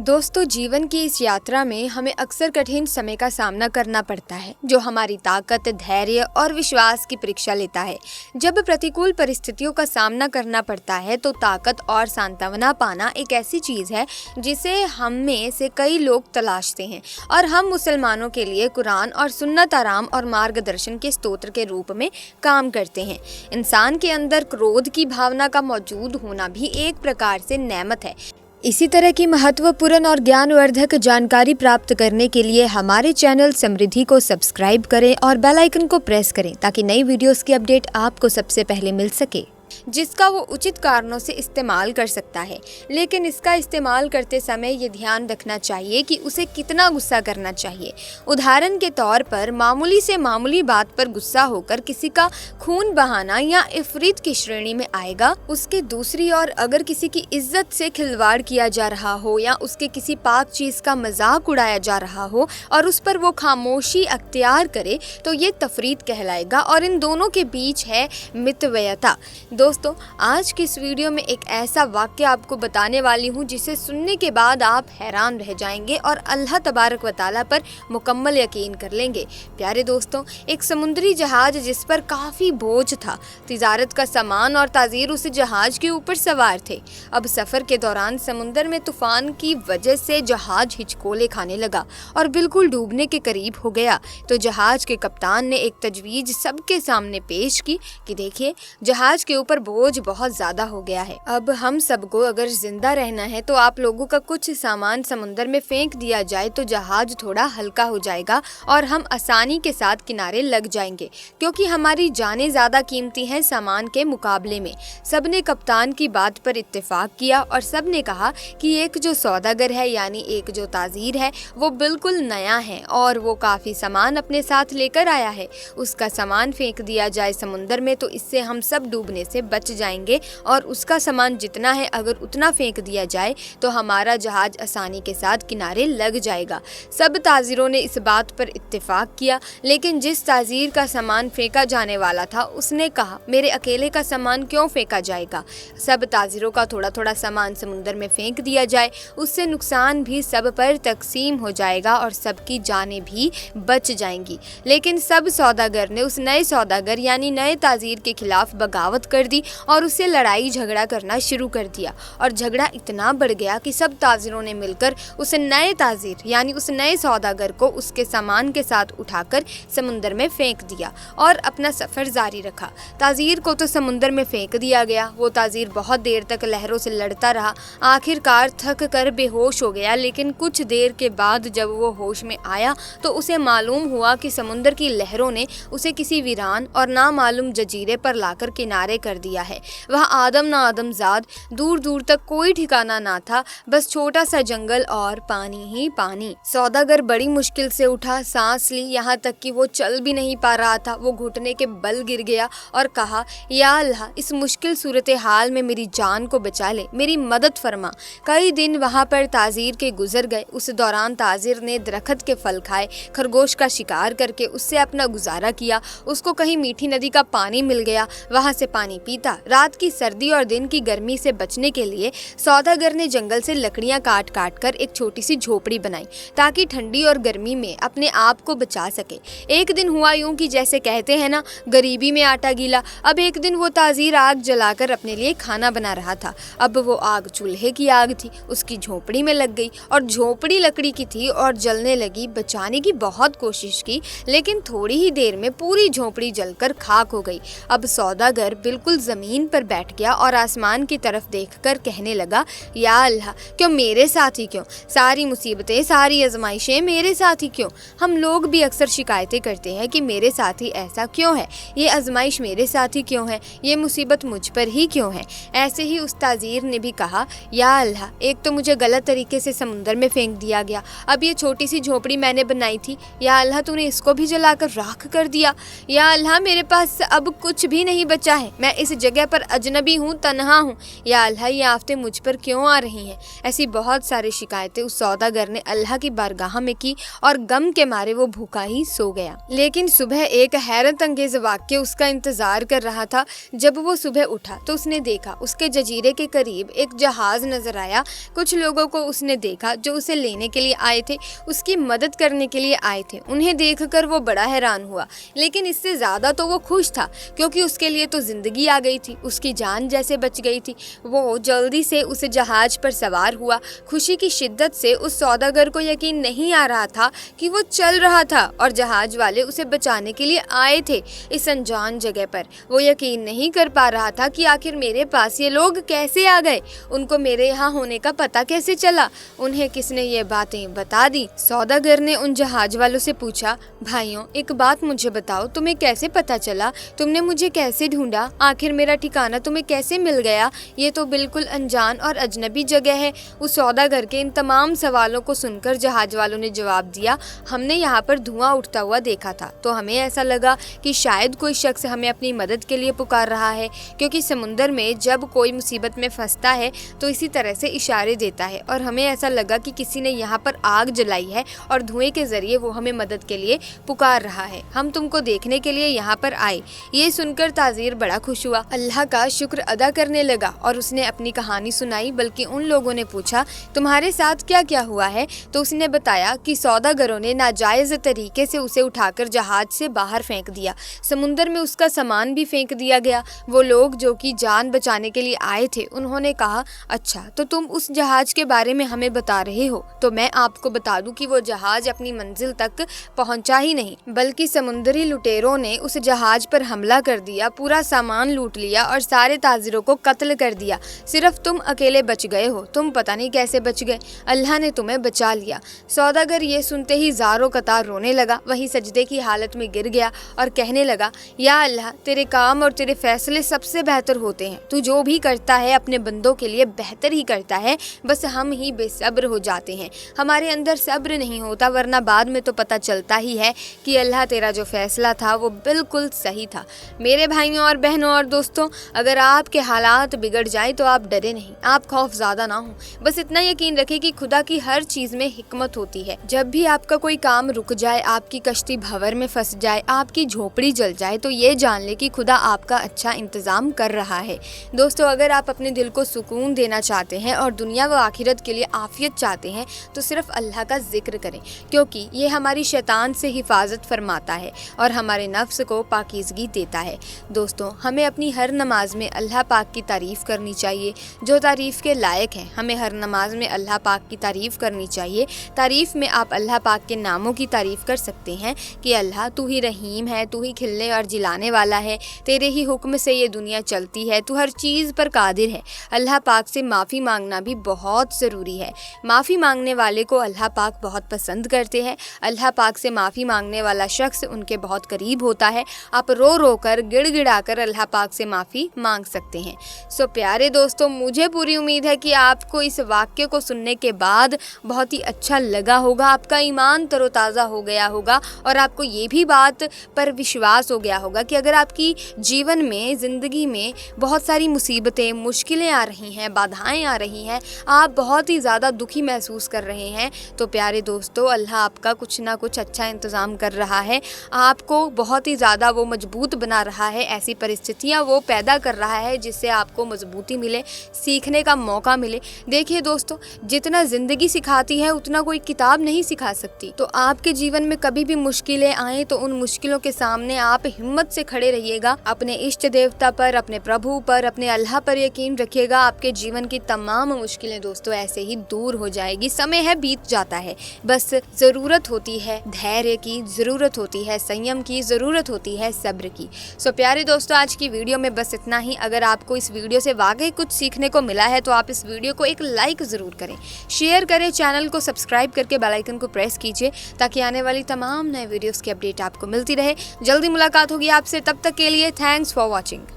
दोस्तों, जीवन की इस यात्रा में हमें अक्सर कठिन समय का सामना करना पड़ता है, जो हमारी ताकत, धैर्य और विश्वास की परीक्षा लेता है। जब प्रतिकूल परिस्थितियों का सामना करना पड़ता है तो ताकत और सांत्वना पाना एक ऐसी चीज़ है जिसे हम में से कई लोग तलाशते हैं, और हम मुसलमानों के लिए कुरान और सुन्नत आराम और मार्गदर्शन के स्तोत्र के रूप में काम करते हैं। इंसान के अंदर क्रोध की भावना का मौजूद होना भी एक प्रकार से नेमत है। इसी तरह की महत्वपूर्ण और ज्ञानवर्धक जानकारी प्राप्त करने के लिए हमारे चैनल समृद्धि को सब्सक्राइब करें और बेल आइकन को प्रेस करें ताकि नई वीडियोस की अपडेट आपको सबसे पहले मिल सके, जिसका वो उचित कारणों से इस्तेमाल कर सकता है। लेकिन इसका इस्तेमाल करते समय ये ध्यान रखना चाहिए कि उसे कितना गुस्सा करना चाहिए। उदाहरण के तौर पर मामूली से मामूली बात पर गुस्सा होकर किसी का खून बहाना या इफरीत की श्रेणी में आएगा। उसके दूसरी ओर अगर किसी की इज्जत से खिलवाड़ किया जा रहा हो या उसके किसी पाक चीज़ का मजाक उड़ाया जा रहा हो और उस पर वो खामोशी अख्तियार करे तो ये तफरीत कहलाएगा, और इन दोनों के बीच है मितव्ययता। दोस्तों, आज की इस वीडियो में एक ऐसा वाक्य आपको बताने वाली हूँ जिसे सुनने के बाद आप हैरान रह जाएंगे और अल्लाह तबारक व तआला पर मुकम्मल यकीन कर लेंगे। प्यारे दोस्तों, एक समुद्री जहाज जिस पर काफ़ी बोझ था, तिजारत का सामान और ताजीर उस जहाज के ऊपर सवार थे। अब सफ़र के दौरान समुंदर में तूफान की वजह से जहाज हिचकोले खाने लगा और बिल्कुल डूबने के करीब हो गया। तो जहाज के कप्तान ने एक तजवीज़ सबके सामने पेश की कि देखिए, जहाज के ऊपर बोझ बहुत ज्यादा हो गया है। अब हम सबको अगर जिंदा रहना है तो आप लोगों का कुछ सामान समुंदर में फेंक दिया जाए तो जहाज थोड़ा हल्का हो जाएगा और हम आसानी के साथ किनारे लग जाएंगे, क्योंकि हमारी जानें ज्यादा कीमती हैं सामान के मुकाबले में। सबने कप्तान की बात पर इत्तेफाक किया और सबने कहा कि एक जो सौदागर है, यानी एक जो ताजीर है, वो बिल्कुल नया है और वो काफी सामान अपने साथ लेकर आया है। उसका सामान फेंक दिया जाए समुंदर में तो इससे हम सब डूबने से बच जाएंगे, और उसका सामान जितना है अगर उतना फेंक दिया जाए तो हमारा जहाज आसानी के साथ किनारे लग जाएगा। सब ताजीरों ने इस बात पर इत्तेफाक किया, लेकिन जिस ताजीर का सामान फेंका जाने वाला था उसने कहा, मेरे अकेले का सामान क्यों फेंका जाएगा? सब ताजीरों का थोड़ा थोड़ा सामान समुंदर में फेंक दिया जाए, उससे नुकसान भी सब पर तकसीम हो जाएगा और सबकी जानें भी बच जाएंगी। लेकिन सब सौदागर ने उस नए सौदागर यानी नए ताजीर के खिलाफ बगावत कर दी और उससे लड़ाई झगड़ा करना शुरू कर दिया, और झगड़ा इतना बढ़ गया कि सब ताजिरों ने मिलकर उस नए ताजिर यानी उस नए सौदागर को उसके सामान के साथ उठाकर समुंदर में फेंक दिया और अपना सफ़र जारी रखा। ताजीर को तो समुंदर में फेंक दिया गया। वो ताजीर बहुत देर तक लहरों से लड़ता रहा, आखिरकार थक कर बेहोश हो गया। लेकिन कुछ देर के बाद जब वो होश में आया तो उसे मालूम हुआ कि समुंदर की लहरों ने उसे किसी वीरान और नामालूम जजीरे पर लाकर किनारे कर दिया है। वह आदम ना आदमजाद, दूर दूर तक कोई ठिकाना ना था, बस छोटा सा जंगल और पानी ही पानी। सौदागर बड़ी मुश्किल से उठा, सांस ली, यहाँ तक कि वो चल भी नहीं पा रहा था। वो घुटने के बल गिर गया और कहा, या अल्लाह, इस मुश्किल सूरत हाल में मेरी जान को बचा ले, मेरी मदद फरमा। कई दिन वहाँ पर ताजीर के गुजर गए। उस दौरान ताजीर ने दरख्त के फल खाए, खरगोश का शिकार करके उससे अपना गुजारा किया। उसको कहीं मीठी नदी का पानी मिल गया, वहाँ से पानी पीता। रात की सर्दी और दिन की गर्मी से बचने के लिए सौदागर ने जंगल से लकड़ियां काट काट कर एक छोटी सी झोपड़ी बनाई ताकि ठंडी और गर्मी में अपने आप को बचा सके। एक दिन हुआ यूं कि जैसे कहते हैं ना, गरीबी में आटा गीला। अब एक दिन वो ताजीर आग जलाकर अपने लिए खाना बना रहा था। अब वो आग चूल्हे की आग थी, उसकी झोपड़ी में लग गई और झोपड़ी लकड़ी की थी और जलने लगी। बचाने की बहुत कोशिश की, लेकिन थोड़ी ही देर में पूरी झोपड़ी जलकर खाक हो गई। अब सौदागर बिल्कुल जमीन पर बैठ गया और आसमान की तरफ देखकर कहने लगा, या अल्लाह, क्यों मेरे साथ ही क्यों? सारी मुसीबतें, सारी आजमाइशें मेरे साथ ही क्यों? हम लोग भी अक्सर शिकायतें करते हैं कि मेरे साथ ही ऐसा क्यों है, ये आजमाइश मेरे साथ ही क्यों है, ये मुसीबत मुझ पर ही क्यों है? ऐसे ही उस ताजीर ने भी कहा, या अल्लाह, एक तो मुझे गलत तरीके से समुंदर में फेंक दिया गया, अब ये छोटी सी झोपड़ी मैंने बनाई थी, या अल्लाह तूने इसको भी जलाकर राख कर दिया। या अल्लाह, मेरे पास अब कुछ भी नहीं बचा है, मैं इस इस जगह पर अजनबी हूँ, तन्हा हूँ। या अल्लाह, ये आफतें मुझ पर क्यों आ रही हैं? ऐसी बहुत सारी शिकायतें उस सौदागर ने अल्लाह की बारगाह में की और गम के मारे वो भूखा ही सो गया। लेकिन सुबह एक हैरत अंगेज वाक्य उसका इंतजार कर रहा था। जब वो सुबह उठा तो उसने देखा उसके जजीरे के करीब एक जहाज नजर आया। कुछ लोगों को उसने देखा जो उसे लेने के लिए आए थे, उसकी मदद करने के लिए आए थे। उन्हें देखकर वो बड़ा हैरान हुआ, लेकिन इससे ज्यादा तो वो खुश था, क्योंकि उसके लिए तो जिंदगी आ गई थी, उसकी जान जैसे बच गई थी। वो जल्दी से उस जहाज पर सवार हुआ। खुशी की शिद्दत से उस सौदागर को यकीन नहीं आ रहा था कि वो चल रहा था और जहाज वाले उसे बचाने के लिए आए थे इस अनजान जगह पर। वो यकीन नहीं कर पा रहा था कि आखिर मेरे पास ये लोग कैसे आ गए, उनको मेरे यहाँ होने का पता कैसे चला, उन्हें किसने ये बातें बता दी। सौदागर ने उन जहाज वालों से पूछा, भाइयों एक बात मुझे बताओ, तुम्हें कैसे पता चला, तुमने मुझे कैसे ढूंढा, आखिर मेरा ठिकाना तुम्हें कैसे मिल गया? ये तो बिल्कुल अनजान और अजनबी जगह है। उस सौदागर के इन तमाम सवालों को सुनकर जहाज वालों ने जवाब दिया, हमने यहाँ पर धुआं उठता हुआ देखा था, तो हमें ऐसा लगा कि शायद कोई शख्स हमें अपनी मदद के लिए पुकार रहा है, क्योंकि समुंदर में जब कोई मुसीबत में फंसता है तो इसी तरह से इशारे देता है, और हमें ऐसा लगा कि किसी ने यहाँ पर आग जलाई है और धुएं के जरिए वो हमें मदद के लिए पुकार रहा है। हम तुमको देखने के लिए यहाँ पर आए। ये सुनकर ताजीर बड़ा खुश हुआ, अल्लाह का शुक्र अदा करने लगा और उसने अपनी कहानी सुनाई। बल्कि उन लोगों ने पूछा, तुम्हारे साथ क्या क्या हुआ है? तो उसने बताया कि सौदागरों ने नाजायज तरीके से उसे उठाकर जहाज से बाहर फेंक दिया, समुंदर में उसका सामान भी फेंक दिया गया। वो लोग जो कि जान बचाने के लिए आए थे, उन्होंने कहा, अच्छा तो तुम उस जहाज के बारे में हमें बता रहे हो, तो मैं आपको बता दूं कि वो जहाज अपनी मंजिल तक पहुंचा ही नहीं, बल्कि समुद्री लुटेरों ने उस जहाज पर हमला कर दिया, पूरा सामान लूट लिया और सारे ताजिरों को कत्ल कर दिया। सिर्फ तुम अकेले बच गए हो, तुम पता नहीं कैसे बच गए, अल्लाह ने तुम्हें बचा लिया। सौदागर ये सुनते ही ज़ारो कतार रोने लगा, वहीं सजदे की हालत में गिर गया और कहने लगा, या अल्लाह, तेरे काम और तेरे फैसले सबसे बेहतर होते हैं, तू जो भी करता है अपने बंदों के लिए बेहतर ही करता है, बस हम ही बेसब्र हो जाते हैं, हमारे अंदर सब्र नहीं होता, वरना बाद में तो पता चलता ही है कि अल्लाह तेरा जो फैसला था वो बिल्कुल सही था। मेरे भाइयों और बहनों और दोस्तों, अगर आपके हालात बिगड़ जाए तो आप डरे नहीं, आप खौफज़दा ना हो, बस इतना यकीन रखें कि खुदा की हर चीज़ में हिकमत होती है। जब भी आपका कोई काम रुक जाए, आपकी कश्ती भंवर में फंस जाए, आपकी झोपड़ी जल जाए, तो ये जान ले कि खुदा आपका अच्छा इंतज़ाम कर रहा है। दोस्तों, अगर आप अपने दिल को सुकून देना चाहते हैं और दुनिया व आखिरत के लिए आफियत चाहते हैं, तो सिर्फ अल्लाह का जिक्र करें, क्योंकि ये हमारी शैतान से हिफाजत फरमाता है और हमारे नफ्स को पाकीज़गी देता है। दोस्तों, हमें अपनी हर नमाज में अल्लाह पाक की तारीफ़ करनी चाहिए, जो तारीफ़ के लायक हैं। हमें हर नमाज में अल्लाह पाक की तारीफ़ करनी चाहिए। तारीफ़ में आप अल्लाह पाक के नामों की तारीफ़ कर सकते हैं कि अल्लाह, तू ही रहीम है, तू ही खिलने और जिलाने वाला है, तेरे ही हुक्म से ये दुनिया चलती है, तू हर चीज़ पर कादिर है। अल्लाह पाक से माफ़ी मांगना भी बहुत ज़रूरी है। माफ़ी मांगने वाले को अल्लाह पाक बहुत पसंद करते हैं। अल्लाह पाक से माफ़ी मांगने वाला शख्स उनके बहुत करीब होता है। आप रो रो कर गिड़गिड़ा कर अल्लाह पाक से माफ़ी मांग सकते हैं। सो प्यारे दोस्तों, मुझे पूरी उम्मीद है कि आपको इस वाक्य को सुनने के बाद बहुत ही अच्छा लगा होगा, आपका ईमान तरोताज़ा हो गया होगा और आपको ये भी बात पर विश्वास हो गया होगा कि अगर आपकी जीवन में, ज़िंदगी में बहुत सारी मुसीबतें, मुश्किलें आ रही हैं, बाधाएं आ रही हैं, आप बहुत ही ज़्यादा दुखी महसूस कर रहे हैं, तो प्यारे दोस्तों, अल्लाह आपका कुछ ना कुछ अच्छा इंतज़ाम कर रहा है। आपको बहुत ही ज़्यादा वो मजबूत बना रहा है, ऐसी परिस्थितियाँ वो पैदा कर रहा है जिससे आपको मजबूती मिले, सीखने का मौका मिले। देखिए दोस्तों, जितना ज़िंदगी सिखाती है उतना कोई किताब नहीं सिखा सकती। तो आपके जीवन में कभी भी मुश्किलें आए तो उन मुश्किलों के सामने आप हिम्मत से खड़े रहिएगा, अपने इष्ट देवता पर, अपने प्रभु पर, अपने अल्लाह पर यकीन रखिएगा। आपके जीवन की तमाम मुश्किलें दोस्तों ऐसे ही दूर हो जाएगी। समय है, बीत जाता है, बस ज़रूरत होती है धैर्य की, ज़रूरत होती है संयम की, ज़रूरत होती है सब्र की। सो प्यारे दोस्तों, आज की वीडियो में बस इतना ही। अगर आपको इस वीडियो से वाकई कुछ सीखने को मिला है तो आप इस वीडियो को एक लाइक ज़रूर करें, शेयर करें, चैनल को सब्सक्राइब करके बेल आइकन को प्रेस कीजिए ताकि आने वाली तमाम नए वीडियोस की अपडेट आपको मिलती रहे। जल्दी मुलाकात होगी आपसे, तब तक के लिए थैंक्स फॉर वॉचिंग।